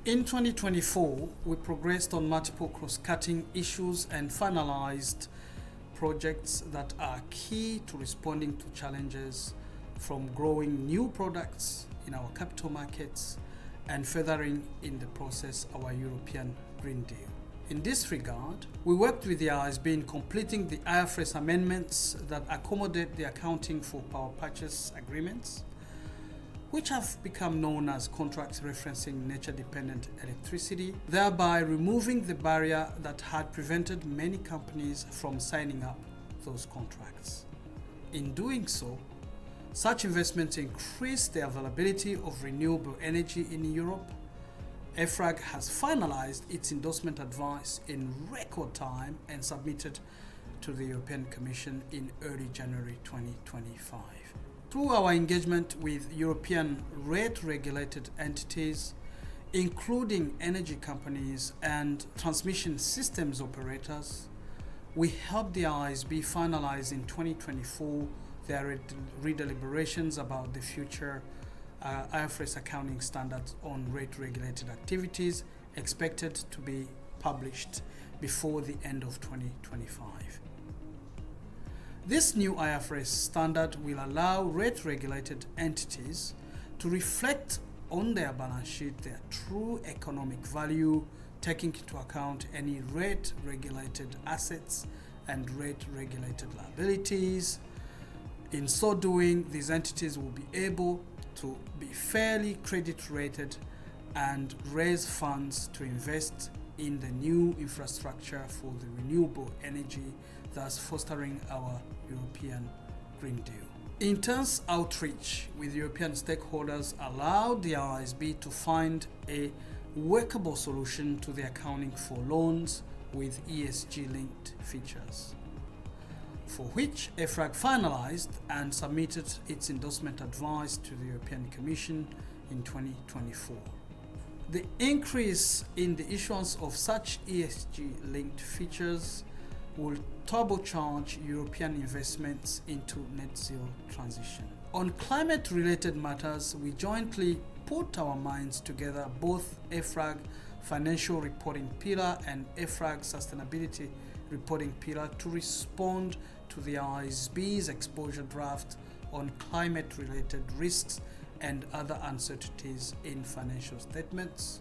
In 2024, we progressed on multiple cross-cutting issues and finalized projects that are key to responding to challenges from growing new products in our capital markets and furthering in the process our European Green Deal. In this regard, we worked with the ISB in completing the IFRS amendments that accommodate the accounting for power purchase agreements, which have become known as contracts referencing nature-dependent electricity, thereby removing the barrier that had prevented many companies from signing up those contracts. In doing so, such investments increase the availability of renewable energy in Europe. EFRAG has finalized its endorsement advice in record time and submitted to the European Commission in early January 2025. Through our engagement with European rate-regulated entities, including energy companies and transmission systems operators, we helped the ISB finalize in 2024 their redeliberations about the future IFRS accounting standards on rate-regulated activities, expected to be published before the end of 2025. This new IFRS standard will allow rate-regulated entities to reflect on their balance sheet their true economic value, taking into account any rate-regulated assets and rate-regulated liabilities. In so doing, these entities will be able to be fairly credit-rated and raise funds to invest in the new infrastructure for the renewable energy, thus fostering our European Green Deal. Intense outreach with European stakeholders allowed the ISB to find a workable solution to the accounting for loans with ESG-linked features, for which EFRAG finalized and submitted its endorsement advice to the European Commission in 2024. The increase in the issuance of such ESG-linked features will turbocharge European investments into net zero transition. On climate-related matters, we jointly put our minds together, both EFRAG Financial Reporting Pillar and EFRAG Sustainability Reporting Pillar, to respond to the ISB's exposure draft on climate-related risks and other uncertainties in financial statements.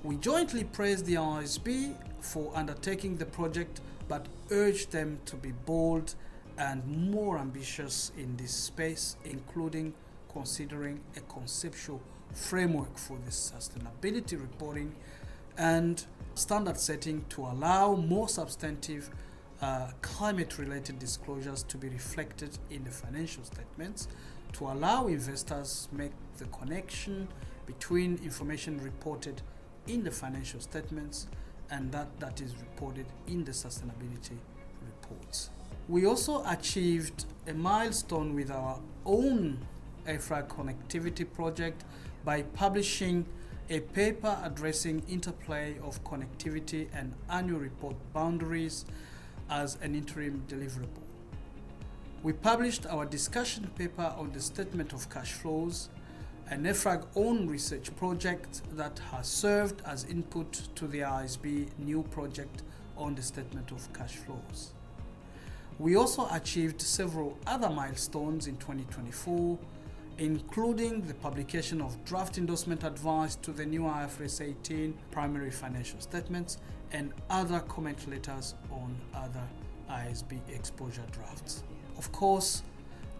We jointly praised the ISB for undertaking the project, but urged them to be bold and more ambitious in this space, including considering a conceptual framework for the sustainability reporting and standard setting to allow more substantive climate-related disclosures to be reflected in the financial statements, to allow investors make the connection between information reported in the financial statements and that is reported in the sustainability reports. We also achieved a milestone with our own EFRAG connectivity project by publishing a paper addressing interplay of connectivity and annual report boundaries as an interim deliverable. We published our discussion paper on the statement of cash flows, an EFRAG own research project that has served as input to the ISB new project on the statement of cash flows. We also achieved several other milestones in 2024, including the publication of draft endorsement advice to the new IFRS 18 primary financial statements and other comment letters on other ISB exposure drafts. Of course,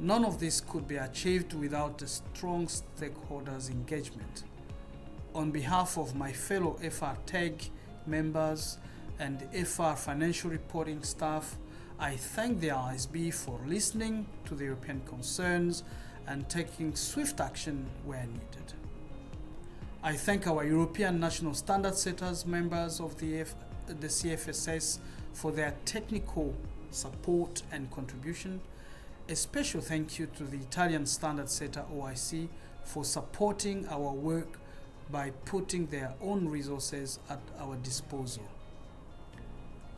none of this could be achieved without a strong stakeholders engagement. On behalf of my fellow FR TEG members and the FR financial reporting staff, I thank the ISB for listening to the European concerns and taking swift action where needed. I thank our European national standard setters members of the CFSS for their technical support and contribution. A special thank you to the Italian standard setter OIC for supporting our work by putting their own resources at our disposal.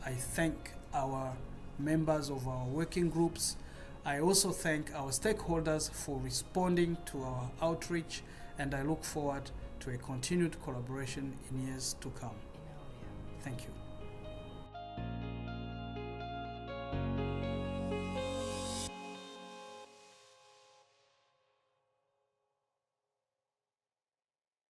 I thank our members of our working groups. I also thank our stakeholders for responding to our outreach, and I look forward to a continued collaboration in years to come. Thank you.